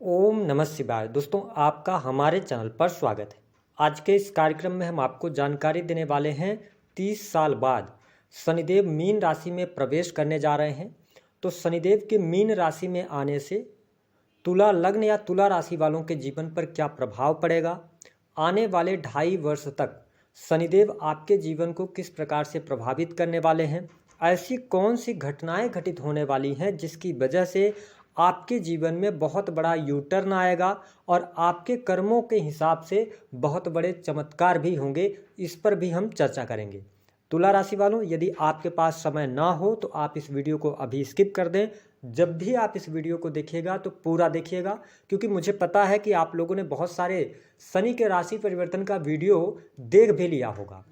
ओम नमः शिवाय। दोस्तों, आपका हमारे चैनल पर स्वागत है। आज के इस कार्यक्रम में हम आपको जानकारी देने वाले हैं 30 साल बाद शनिदेव मीन राशि में प्रवेश करने जा रहे हैं। तो शनिदेव के मीन राशि में आने से तुला लग्न या तुला राशि वालों के जीवन पर क्या प्रभाव पड़ेगा, आने वाले 2.5 वर्ष तक शनिदेव आपके जीवन को किस प्रकार से प्रभावित करने वाले हैं, ऐसी कौन सी घटनाएं घटित होने वाली हैं जिसकी वजह से आपके जीवन में बहुत बड़ा यू टर्न आएगा और आपके कर्मों के हिसाब से बहुत बड़े चमत्कार भी होंगे, इस पर भी हम चर्चा करेंगे। तुला राशि वालों, यदि आपके पास समय ना हो तो आप इस वीडियो को अभी स्किप कर दें। जब भी आप इस वीडियो को देखिएगा तो पूरा देखिएगा, क्योंकि मुझे पता है कि आप लोगों ने बहुत सारे शनि के राशि परिवर्तन का वीडियो देख भी लिया होगा,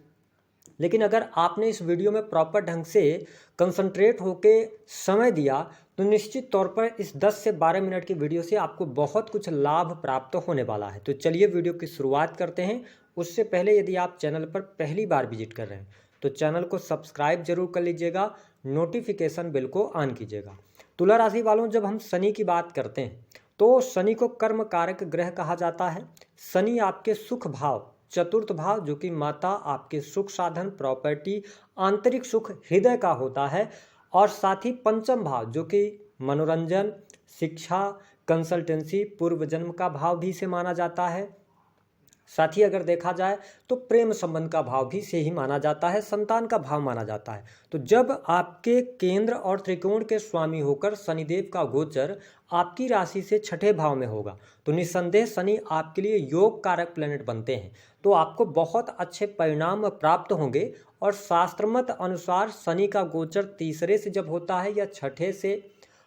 लेकिन अगर आपने इस वीडियो में प्रॉपर ढंग से कंसंट्रेट होके समय दिया तो निश्चित तौर पर इस 10 से 12 मिनट की वीडियो से आपको बहुत कुछ लाभ प्राप्त होने वाला है। तो चलिए वीडियो की शुरुआत करते हैं। उससे पहले यदि आप चैनल पर पहली बार विजिट कर रहे हैं तो चैनल को सब्सक्राइब जरूर कर लीजिएगा, नोटिफिकेशन बेल को ऑन कीजिएगा। तुला राशि वालों, जब हम शनि की बात करते हैं तो शनि को कर्म कारक ग्रह कहा जाता है। शनि आपके सुख भाव, चतुर्थ भाव जो कि माता, आपके सुख साधन, प्रॉपर्टी, आंतरिक सुख, हृदय का होता है, और साथ ही पंचम भाव जो कि मनोरंजन, शिक्षा, कंसल्टेंसी, पूर्व जन्म का भाव भी से माना जाता है। साथ ही अगर देखा जाए तो प्रेम संबंध का भाव भी से ही माना जाता है, संतान का भाव माना जाता है। तो जब आपके केंद्र और त्रिकोण के स्वामी होकर शनिदेव का गोचर आपकी राशि से छठे भाव में होगा तो निस्संदेह शनि आपके लिए योग कारक प्लैनेट बनते हैं, तो आपको बहुत अच्छे परिणाम प्राप्त होंगे। और शास्त्रमत अनुसार शनि का गोचर तीसरे से जब होता है या छठे से,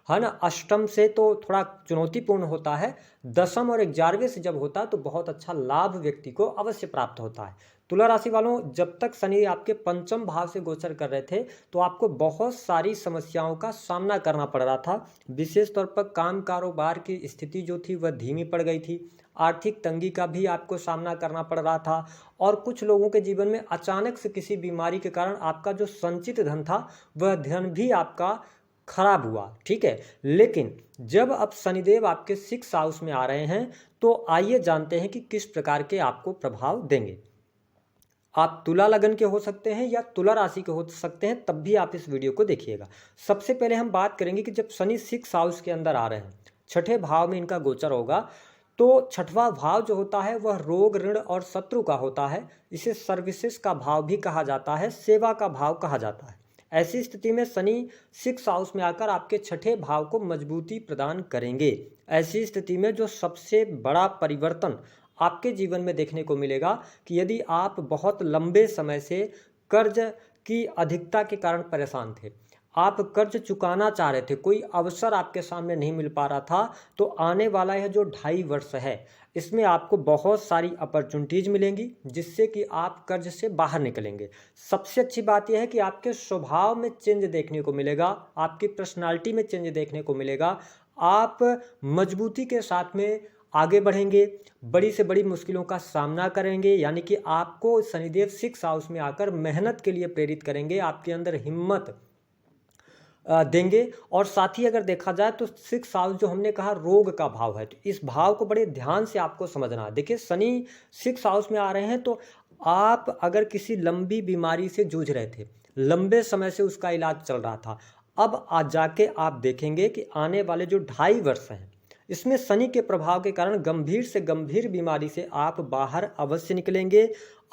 है ना, अष्टम से तो थोड़ा चुनौतीपूर्ण होता है, दसम और 11वें से जब होता है तो बहुत अच्छा लाभ व्यक्ति को अवश्य प्राप्त होता है। तुला राशि वालों, जब तक शनि आपके पंचम भाव से गोचर कर रहे थे तो आपको बहुत सारी समस्याओं का सामना करना पड़ रहा था। विशेष तौर पर काम कारोबार की स्थिति जो थी वह धीमी पड़ गई थी, आर्थिक तंगी का भी आपको सामना करना पड़ रहा था, और कुछ लोगों के जीवन में अचानक से किसी बीमारी के कारण आपका जो संचित धन था वह धन भी आपका खराब हुआ। ठीक है, लेकिन जब अब शनिदेव आपके 6 हाउस में आ रहे हैं तो आइए जानते हैं कि किस प्रकार के आपको प्रभाव देंगे। आप तुला लगन के हो सकते हैं या तुला राशि के हो सकते हैं, तब भी आप इस वीडियो को देखिएगा। सबसे पहले हम बात करेंगे कि जब शनि 6 हाउस के अंदर आ रहे हैं, छठे भाव में इनका गोचर होगा, तो छठवां भाव जो होता है वह रोग, ऋण और शत्रु का होता है। इसे सर्विसेज का भाव भी कहा जाता है, सेवा का भाव कहा जाता है। ऐसी स्थिति में शनि 6 हाउस में आकर आपके छठे भाव को मजबूती प्रदान करेंगे। ऐसी स्थिति में जो सबसे बड़ा परिवर्तन आपके जीवन में देखने को मिलेगा कि यदि आप बहुत लंबे समय से कर्ज की अधिकता के कारण परेशान थे, आप कर्ज चुकाना चाह रहे थे, कोई अवसर आपके सामने नहीं मिल पा रहा था, तो आने वाला यह जो 2.5 वर्ष है इसमें आपको बहुत सारी अपॉर्चुनिटीज मिलेंगी जिससे कि आप कर्ज से बाहर निकलेंगे। सबसे अच्छी बात यह है कि आपके स्वभाव में चेंज देखने को मिलेगा, आपकी पर्सनालिटी में चेंज देखने को मिलेगा। आप मजबूती के साथ में आगे बढ़ेंगे, बड़ी से बड़ी मुश्किलों का सामना करेंगे, यानी कि आपको शनिदेव 6 हाउस में आकर मेहनत के लिए प्रेरित करेंगे, आपके अंदर हिम्मत देंगे। और साथ ही अगर देखा जाए तो 6 हाउस जो हमने कहा रोग का भाव है, तो इस भाव को बड़े ध्यान से आपको समझना है। देखिए, शनि 6 हाउस में आ रहे हैं तो आप अगर किसी लंबी बीमारी से जूझ रहे थे, लंबे समय से उसका इलाज चल रहा था, अब आज जाके आप देखेंगे कि आने वाले जो 2.5 वर्ष हैं इसमें शनि के प्रभाव के कारण गंभीर से गंभीर बीमारी से आप बाहर अवश्य निकलेंगे।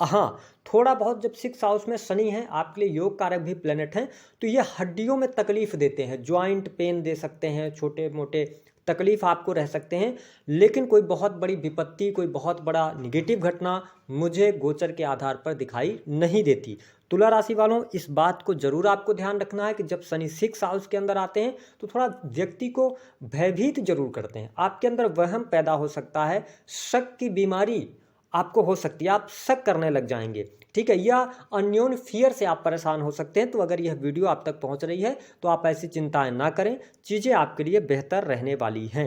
हाँ, थोड़ा बहुत जब 6 हाउस में शनि है, आपके लिए योग कारक भी प्लेनेट हैं, तो ये हड्डियों में तकलीफ देते हैं, ज्वाइंट पेन दे सकते हैं, छोटे मोटे तकलीफ आपको रह सकते हैं, लेकिन कोई बहुत बड़ी विपत्ति, कोई बहुत बड़ा निगेटिव घटना मुझे गोचर के आधार पर दिखाई नहीं देती। तुला राशि वालों, इस बात को जरूर आपको ध्यान रखना है कि जब शनि 6 हाउस के अंदर आते हैं तो थोड़ा व्यक्ति को भयभीत जरूर करते हैं, आपके अंदर वहम पैदा हो सकता है, शक की बीमारी आपको हो सकती है, आप शक करने लग जाएंगे। ठीक है, या अननोन फियर से आप परेशान हो सकते हैं। तो अगर यह वीडियो आप तक पहुंच रही है तो आप ऐसी चिंताएं ना करें, चीज़ें आपके लिए बेहतर रहने वाली हैं।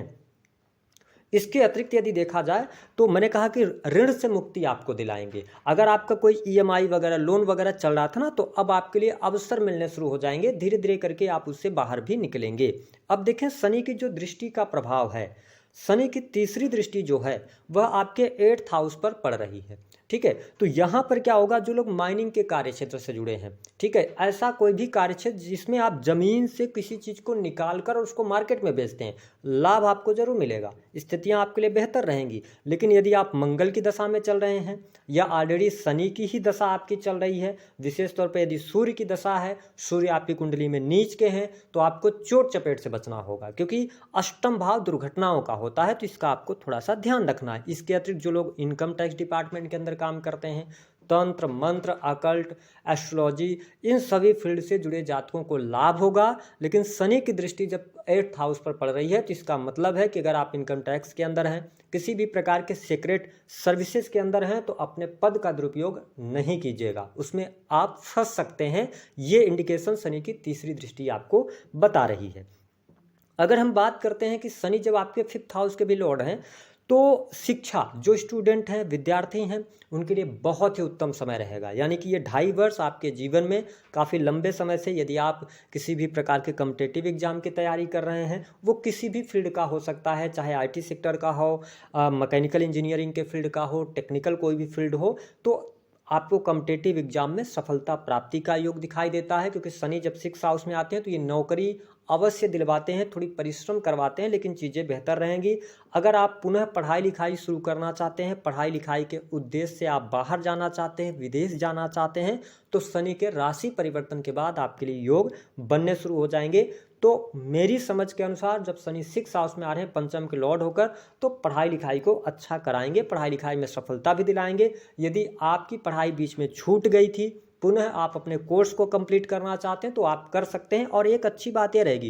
इसके अतिरिक्त यदि देखा जाए तो मैंने कहा कि ऋण से मुक्ति आपको दिलाएंगे। अगर आपका कोई ईएमआई वगैरह, लोन वगैरह चल रहा था ना, तो अब आपके लिए अवसर मिलने शुरू हो जाएंगे, धीरे धीरे करके आप उससे बाहर भी निकलेंगे। अब देखें, शनि की जो दृष्टि का प्रभाव है, शनि की तीसरी दृष्टि जो है वह आपके 8th हाउस पर पड़ रही है। ठीक है, तो यहाँ पर क्या होगा, जो लोग माइनिंग के कार्य क्षेत्र से जुड़े हैं, ठीक है, ऐसा कोई भी कार्य क्षेत्र जिसमें आप जमीन से किसी चीज़ को निकाल कर उसको मार्केट में बेचते हैं, लाभ आपको जरूर मिलेगा, स्थितियाँ आपके लिए बेहतर रहेंगी। लेकिन यदि आप मंगल की दशा में चल रहे हैं या ऑलरेडी शनि की ही दशा आपकी चल रही है, विशेष तौर पर यदि सूर्य की दशा है, सूर्य आपकी कुंडली में नीच के हैं, तो आपको चोट चपेट से बचना होगा, क्योंकि अष्टम भाव दुर्घटनाओं का होता है, तो इसका आपको थोड़ा सा ध्यान रखना है। इसके अतिरिक्त जो लोग इनकम टैक्स डिपार्टमेंट के अंदर काम करते हैं, तंत्र मंत्र अकल्ट एस्ट्रोलॉजी, इन सभी फील्ड से जुड़े जातकों को लाभ होगा। लेकिन शनि की दृष्टि जब 8th हाउस पर पड़ रही है, तो इसका मतलब है कि अगर आप इनकम टैक्स के अंदर हैं, किसी भी प्रकार के सीक्रेट सर्विसेज के अंदर हैं, तो अपने पद का दुरुपयोग नहीं कीजिएगा, उसमें आप फंस सकते हैं। ये इंडिकेशन शनि की तीसरी दृष्टि आपको बता रही है। अगर हम बात करते हैं कि शनि जब आपके 5th हाउस के भी लॉर्ड हैं, तो शिक्षा, जो स्टूडेंट हैं, विद्यार्थी हैं, उनके लिए बहुत ही उत्तम समय रहेगा। यानी कि ये 2.5 वर्ष आपके जीवन में काफ़ी लंबे समय से, यदि आप किसी भी प्रकार के कॉम्पिटिटिव एग्जाम की तैयारी कर रहे हैं, वो किसी भी फील्ड का हो सकता है, चाहे आईटी सेक्टर का हो, मैकेनिकल इंजीनियरिंग के फील्ड का हो, टेक्निकल कोई भी फील्ड हो, तो आपको कॉम्पिटिटिव एग्जाम में सफलता प्राप्ति का योग दिखाई देता है। क्योंकि शनि जब 6th हाउस में आते हैं तो ये नौकरी अवश्य दिलवाते हैं, थोड़ी परिश्रम करवाते हैं, लेकिन चीज़ें बेहतर रहेंगी। अगर आप पुनः पढ़ाई लिखाई शुरू करना चाहते हैं, पढ़ाई लिखाई के उद्देश्य से आप बाहर जाना चाहते हैं, विदेश जाना चाहते हैं, तो शनि के राशि परिवर्तन के बाद आपके लिए योग बनने शुरू हो जाएंगे। तो मेरी समझ के अनुसार जब शनि 6th हाउस में आ रहे हैं पंचम के लॉर्ड होकर, तो पढ़ाई लिखाई को अच्छा कराएंगे, पढ़ाई लिखाई में सफलता भी दिलाएंगे। यदि आपकी पढ़ाई बीच में छूट गई थी, पुनः आप अपने कोर्स को कंप्लीट करना चाहते हैं, तो आप कर सकते हैं। और एक अच्छी बात यह रहेगी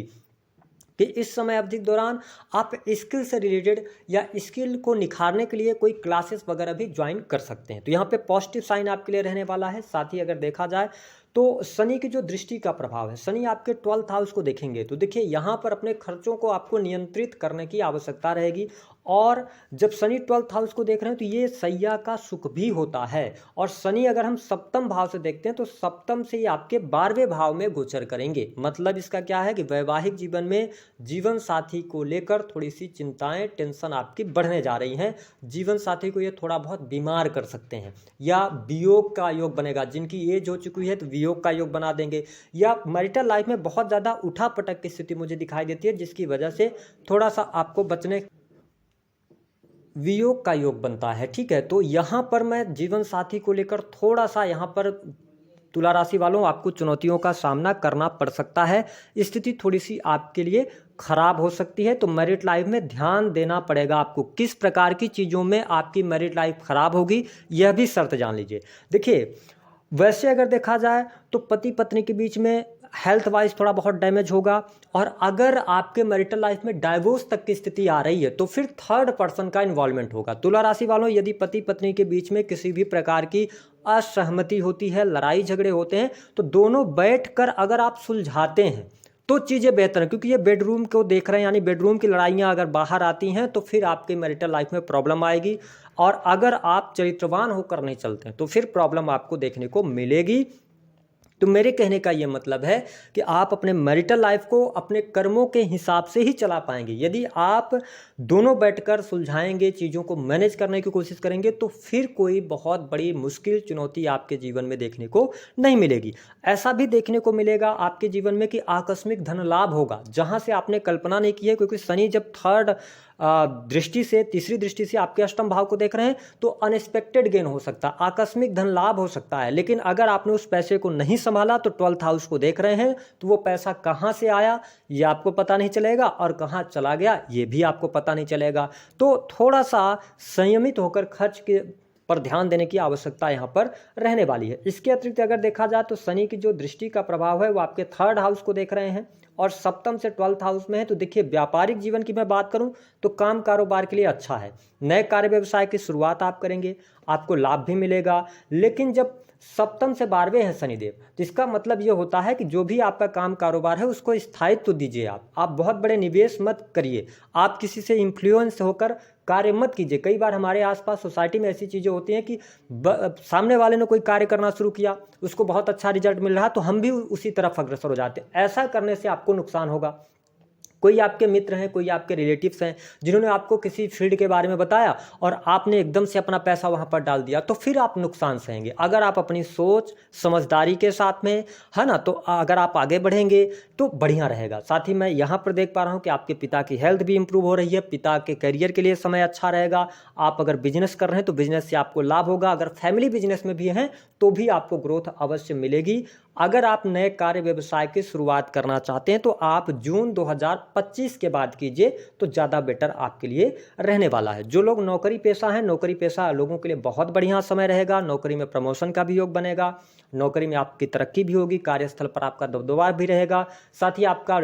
कि इस समय अवधि के दौरान आप स्किल से रिलेटेड या स्किल को निखारने के लिए कोई क्लासेस वगैरह भी ज्वाइन कर सकते हैं। तो यहाँ पे पॉजिटिव साइन आपके लिए रहने वाला है। साथ ही अगर देखा जाए तो शनि की जो दृष्टि का प्रभाव है, शनि आपके 12th हाउस को देखेंगे, तो देखिए यहाँ पर अपने खर्चों को आपको नियंत्रित करने की आवश्यकता रहेगी। और जब शनि 12th हाउस को देख रहे हैं तो ये सैया का सुख भी होता है। और शनि अगर हम सप्तम भाव से देखते हैं तो सप्तम से ही आपके 12वें भाव में गोचर करेंगे। मतलब इसका क्या है कि वैवाहिक जीवन में जीवन साथी को लेकर थोड़ी सी चिंताएं, टेंशन आपकी बढ़ने जा रही हैं। जीवन साथी को ये थोड़ा बहुत बीमार कर सकते हैं, या वियोग का योग बनेगा। जिनकी एज हो चुकी है तो वियोग का योग बना देंगे, या मैरिटल लाइफ में बहुत ज़्यादा उठा पटक की स्थिति मुझे दिखाई देती है, जिसकी वजह से थोड़ा सा आपको बचने, वियोग का योग बनता है। ठीक है, तो यहाँ पर मैं जीवन साथी को लेकर थोड़ा सा, यहाँ पर तुला राशि वालों आपको चुनौतियों का सामना करना पड़ सकता है। स्थिति थोड़ी सी आपके लिए खराब हो सकती है, तो मैरिट लाइफ में ध्यान देना पड़ेगा आपको। किस प्रकार की चीज़ों में आपकी मैरिट लाइफ खराब होगी, यह भी शर्त जान लीजिए। देखिए, वैसे अगर देखा जाए तो पति पत्नी के बीच में हेल्थ वाइज थोड़ा बहुत डैमेज होगा। और अगर आपके मैरिटल लाइफ में डाइवोर्स तक की स्थिति आ रही है तो फिर थर्ड पर्सन का इन्वॉल्वमेंट होगा। तुला राशि वालों, यदि पति पत्नी के बीच में किसी भी प्रकार की असहमति होती है, लड़ाई झगड़े होते हैं, तो दोनों बैठकर अगर आप सुलझाते हैं तो चीज़ें बेहतर हैं। क्योंकि ये बेडरूम को देख रहे हैं, यानी बेडरूम की लड़ाइयाँ अगर बाहर आती हैं तो फिर आपके मैरिटल लाइफ में प्रॉब्लम आएगी। और अगर आप चरित्रवान होकर नहीं चलते हैं तो फिर प्रॉब्लम आपको देखने को मिलेगी। तो मेरे कहने का ये मतलब है कि आप अपने मैरिटल लाइफ को अपने कर्मों के हिसाब से ही चला पाएंगे। यदि आप दोनों बैठकर सुलझाएंगे, चीज़ों को मैनेज करने की कोशिश करेंगे, तो फिर कोई बहुत बड़ी मुश्किल चुनौती आपके जीवन में देखने को नहीं मिलेगी। ऐसा भी देखने को मिलेगा आपके जीवन में कि आकस्मिक धन लाभ होगा, जहाँ से आपने कल्पना नहीं की है। क्योंकि शनि जब थर्ड दृष्टि से, तीसरी दृष्टि से आपके अष्टम भाव को देख रहे हैं, तो अनएक्सपेक्टेड गेन हो सकता है, आकस्मिक धन लाभ हो सकता है। लेकिन अगर आपने उस पैसे को नहीं संभाला तो 12th हाउस को देख रहे हैं, तो वो पैसा कहाँ से आया ये आपको पता नहीं चलेगा, और कहाँ चला गया ये भी आपको पता नहीं चलेगा। तो थोड़ा सा संयमित होकर खर्च के पर ध्यान देने की आवश्यकता यहाँ पर रहने वाली है। इसके अतिरिक्त अगर देखा जाए तो शनि की जो दृष्टि का प्रभाव है वो आपके 3rd हाउस को देख रहे हैं और सप्तम से 12th हाउस में है। तो देखिए, व्यापारिक जीवन की मैं बात करूं तो काम कारोबार के लिए अच्छा है। नए कार्य व्यवसाय की शुरुआत आप करेंगे, आपको लाभ भी मिलेगा। लेकिन जब सप्तम से 12वें हैं शनिदेव, तो इसका मतलब ये होता है कि जो भी आपका काम कारोबार है उसको स्थायित्व दीजिए। आप बहुत बड़े निवेश मत करिए, आप किसी से इन्फ्लुएंस होकर कार्य मत कीजिए। कई बार हमारे आसपास सोसाइटी में ऐसी चीज़ें होती हैं कि सामने वाले ने कोई कार्य करना शुरू किया, उसको बहुत अच्छा रिजल्ट मिल रहा, तो हम भी उसी तरफ अग्रसर हो जाते हैं। ऐसा करने से आपको नुकसान होगा। कोई आपके मित्र हैं, कोई आपके रिलेटिव्स हैं जिन्होंने आपको किसी फील्ड के बारे में बताया और आपने एकदम से अपना पैसा वहां पर डाल दिया, तो फिर आप नुकसान सहेंगे। अगर आप अपनी सोच समझदारी के साथ में है ना, तो अगर आप आगे बढ़ेंगे तो बढ़िया रहेगा। साथ ही मैं यहाँ पर देख पा रहा हूँ कि आपके पिता की हेल्थ भी इंप्रूव हो रही है, पिता के करियर के लिए समय अच्छा रहेगा। आप अगर बिजनेस कर रहे हैं तो बिजनेस से आपको लाभ होगा, अगर फैमिली बिजनेस में भी हैं तो भी आपको ग्रोथ अवश्य मिलेगी। अगर आप नए कार्य व्यवसाय की शुरुआत करना चाहते हैं तो आप जून 2025 के बाद कीजिए तो ज़्यादा बेटर आपके लिए रहने वाला है। जो लोग नौकरी पेशा हैं, नौकरी पेशा लोगों के लिए बहुत बढ़िया समय रहेगा। नौकरी में प्रमोशन का भी योग बनेगा, नौकरी में आपकी तरक्की भी होगी, कार्यस्थल पर आपका दबदबा भी रहेगा। साथ ही आपका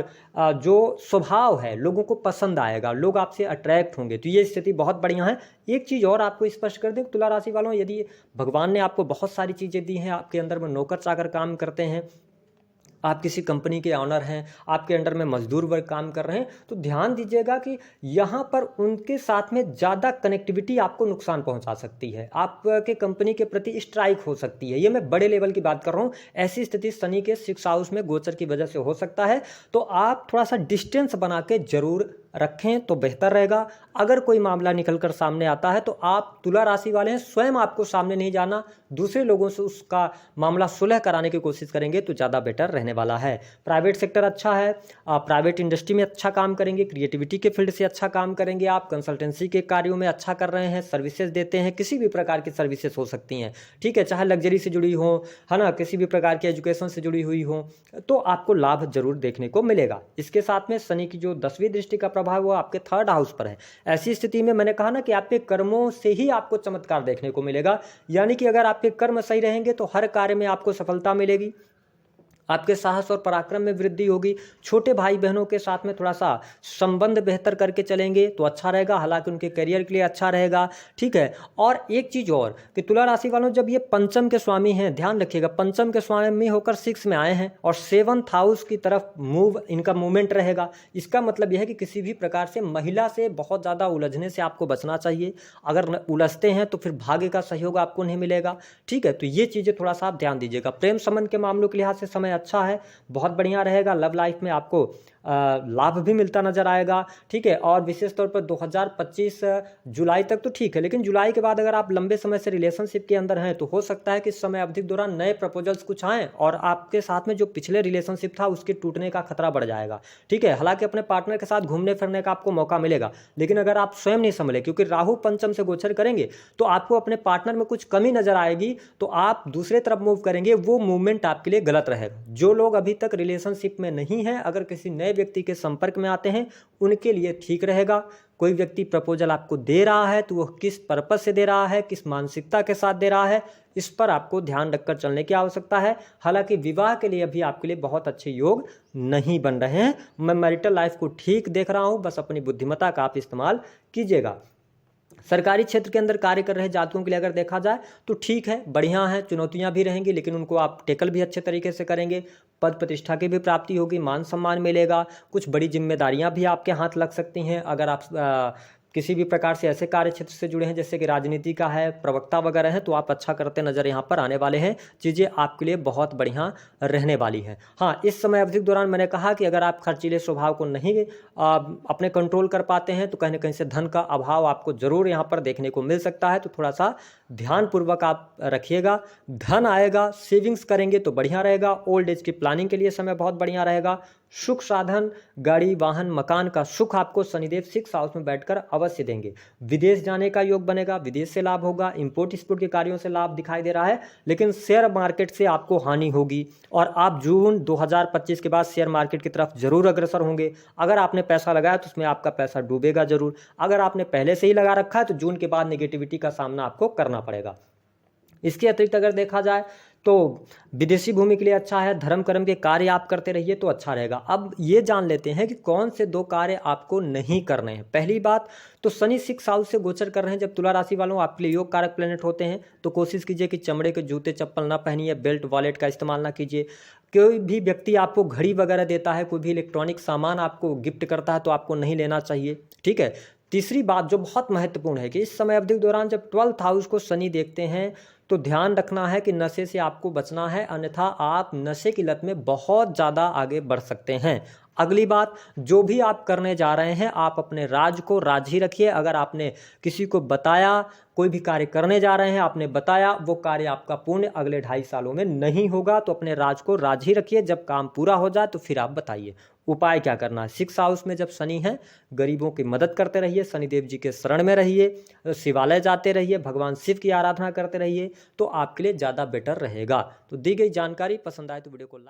जो स्वभाव है लोगों को पसंद आएगा, लोग आपसे अट्रैक्ट होंगे, तो ये स्थिति बहुत बढ़िया है। एक चीज़ और आपको स्पष्ट कर दें तुला राशि वालों, यदि भगवान ने आपको बहुत सारी चीज़ें दी हैं, आपके अंदर में नौकर चाकर काम करते हैं, आप किसी कंपनी के ऑनर हैं, आपके अंडर में मजदूर वर्ग काम कर रहे हैं, तो ध्यान दीजिएगा कि यहाँ पर उनके साथ में ज़्यादा कनेक्टिविटी आपको नुकसान पहुँचा सकती है, आपके कंपनी के प्रति स्ट्राइक हो सकती है। ये मैं बड़े लेवल की बात कर रहा हूँ। ऐसी स्थिति शनि के 6th हाउस में गोचर की वजह से हो सकता है, तो आप थोड़ा सा डिस्टेंस बना के जरूर रखें तो बेहतर रहेगा। अगर कोई मामला निकलकर सामने आता है तो आप तुला राशि वाले हैं, स्वयं आपको सामने नहीं जाना, दूसरे लोगों से उसका मामला सुलह कराने की कोशिश करेंगे तो ज़्यादा बेटर रहने वाला है। प्राइवेट सेक्टर अच्छा है, आप प्राइवेट इंडस्ट्री में अच्छा काम करेंगे, क्रिएटिविटी के फील्ड से अच्छा काम करेंगे, आप कंसल्टेंसी के कार्यों में अच्छा कर रहे हैं, सर्विसेज देते हैं, किसी भी प्रकार की सर्विसेज हो सकती हैं, ठीक है, चाहे लग्जरी से जुड़ी हो, है ना, किसी भी प्रकार की एजुकेशन से जुड़ी हुई हो, तो आपको लाभ जरूर देखने को मिलेगा। इसके साथ में शनि की जो 10वीं दृष्टि का प्रभाव वो आपके 3rd हाउस पर है। ऐसी स्थिति में मैंने कहा ना कि आपके कर्मों से ही आपको चमत्कार देखने को मिलेगा, यानी कि अगर आपके कर्म सही रहेंगे तो हर कार्य में आपको सफलता मिलेगी, आपके साहस और पराक्रम में वृद्धि होगी। छोटे भाई बहनों के साथ में थोड़ा सा संबंध बेहतर करके चलेंगे तो अच्छा रहेगा, हालांकि उनके करियर के लिए अच्छा रहेगा, ठीक है। और एक चीज़ और कि तुला राशि वालों, जब ये पंचम के स्वामी हैं, ध्यान रखिएगा, पंचम के स्वामी होकर 6 में आए हैं और 7th हाउस की तरफ इनका मूवमेंट रहेगा। इसका मतलब यह है कि किसी भी प्रकार से महिला से बहुत ज़्यादा उलझने से आपको बचना चाहिए। अगर उलझते हैं तो फिर भाग्य का सहयोग आपको नहीं मिलेगा, ठीक है। तो ये चीज़ें थोड़ा सा आप ध्यान दीजिएगा। प्रेम संबंध के मामलों के लिहाज से समय अच्छा है, बहुत बढ़िया रहेगा। लव लाइफ में आपको लाभ भी मिलता नजर आएगा, ठीक है। और विशेष तौर पर 2025 जुलाई तक तो ठीक है, लेकिन जुलाई के बाद अगर आप लंबे समय से रिलेशनशिप के अंदर हैं तो हो सकता है कि इस समय अवधि के दौरान नए प्रपोजल्स कुछ आएँ और आपके साथ में जो पिछले रिलेशनशिप था उसके टूटने का खतरा बढ़ जाएगा, ठीक है। हालांकि अपने पार्टनर के साथ घूमने फिरने का आपको मौका मिलेगा, लेकिन अगर आप स्वयं नहीं संभले, क्योंकि राहु पंचम से गोचर करेंगे तो आपको अपने पार्टनर में कुछ कमी नजर आएगी, तो आप दूसरे तरफ मूव करेंगे, वो मूवमेंट आपके लिए गलत रहेगा। जो लोग अभी तक रिलेशनशिप में नहीं हैं, अगर किसी नए व्यक्ति के संपर्क में आते हैं उनके लिए ठीक रहेगा। कोई व्यक्ति प्रपोजल आपको दे रहा है तो वह किस पर्पस से दे रहा है, किस मानसिकता के साथ दे रहा है, इस पर आपको ध्यान रखकर चलने की आवश्यकता है। हालांकि विवाह के लिए अभी आपके लिए बहुत अच्छे योग नहीं बन रहे हैं। मैं मैरिटल लाइफ को ठीक देख रहा हूं, बस अपनी बुद्धिमत्ता का आप इस्तेमाल कीजिएगा। सरकारी क्षेत्र के अंदर कार्य कर रहे जातकों के लिए अगर देखा जाए तो ठीक है, बढ़िया है, चुनौतियां भी रहेंगी लेकिन उनको आप टेकल भी अच्छे तरीके से करेंगे। पद प्रतिष्ठा की भी प्राप्ति होगी, मान सम्मान मिलेगा, कुछ बड़ी जिम्मेदारियां भी आपके हाथ लग सकती हैं। अगर आप किसी भी प्रकार से ऐसे कार्य क्षेत्र से जुड़े हैं जैसे कि राजनीति का है, प्रवक्ता वगैरह है, तो आप अच्छा करते नजर यहाँ पर आने वाले हैं। चीज़ें आपके लिए बहुत बढ़िया रहने वाली हैं। हाँ, इस समय अवधि के दौरान मैंने कहा कि अगर आप खर्चीले स्वभाव को नहीं अपने कंट्रोल कर पाते हैं तो कहीं ना कहीं से धन का अभाव आपको जरूर यहाँ पर देखने को मिल सकता है, तो थोड़ा सा ध्यानपूर्वक आप रखिएगा। धन आएगा, सेविंग्स करेंगे तो बढ़िया रहेगा। ओल्ड एज की प्लानिंग के लिए समय बहुत बढ़िया रहेगा। सुख साधन, गाड़ी वाहन मकान का सुख आपको शनिदेव 6th हाउस में बैठकर अवश्य देंगे। विदेश जाने का योग बनेगा, विदेश से लाभ होगा, इंपोर्ट एक्सपोर्ट के कार्यों से लाभ दिखाई दे रहा है, लेकिन शेयर मार्केट से आपको हानि होगी और आप जून 2025 के बाद शेयर मार्केट की तरफ जरूर अग्रसर होंगे। अगर आपने पैसा लगाया तो उसमें आपका पैसा डूबेगा जरूर। अगर आपने पहले से ही लगा रखा है तो जून के बाद नेगेटिविटी का सामना आपको करना पड़ेगा। इसके अतिरिक्त अगर देखा जाए तो विदेशी भूमि के लिए अच्छा है। धर्म कर्म के कार्य आप करते रहिए तो अच्छा रहेगा। अब ये जान लेते हैं कि कौन से 2 कार्य आपको नहीं करने हैं। पहली बात तो शनि 6th हाउस से गोचर कर रहे हैं। जब तुला राशि वालों आपके लिए योग कारक प्लेनेट होते हैं तो कोशिश कीजिए कि चमड़े के जूते चप्पल ना पहनिए, बेल्ट वॉलेट का इस्तेमाल ना कीजिए। कोई भी व्यक्ति आपको घड़ी वगैरह देता है, कोई भी इलेक्ट्रॉनिक सामान आपको गिफ्ट करता है तो आपको नहीं लेना चाहिए, ठीक है। तीसरी बात जो बहुत महत्वपूर्ण है कि इस समय अवधि के दौरान जब 12th हाउस को शनि देखते हैं तो ध्यान रखना है कि नशे से आपको बचना है, अन्यथा आप नशे की लत में बहुत ज़्यादा आगे बढ़ सकते हैं। अगली बात, जो भी आप करने जा रहे हैं आप अपने राज को राज ही रखिए। अगर आपने किसी को बताया, कोई भी कार्य करने जा रहे हैं आपने बताया, वो कार्य आपका पूर्ण अगले 2.5 सालों में नहीं होगा, तो अपने राज को राज ही रखिए। जब काम पूरा हो जाए तो फिर आप बताइए उपाय क्या करना है। 6th हाउस में जब शनि है, गरीबों की मदद करते रहिए, शनिदेव जी के शरण में रहिए, शिवालय जाते रहिए, भगवान शिव की आराधना करते रहिए, तो आपके लिए ज़्यादा बेटर रहेगा। तो दी गई जानकारी पसंद आए तो वीडियो को लाइक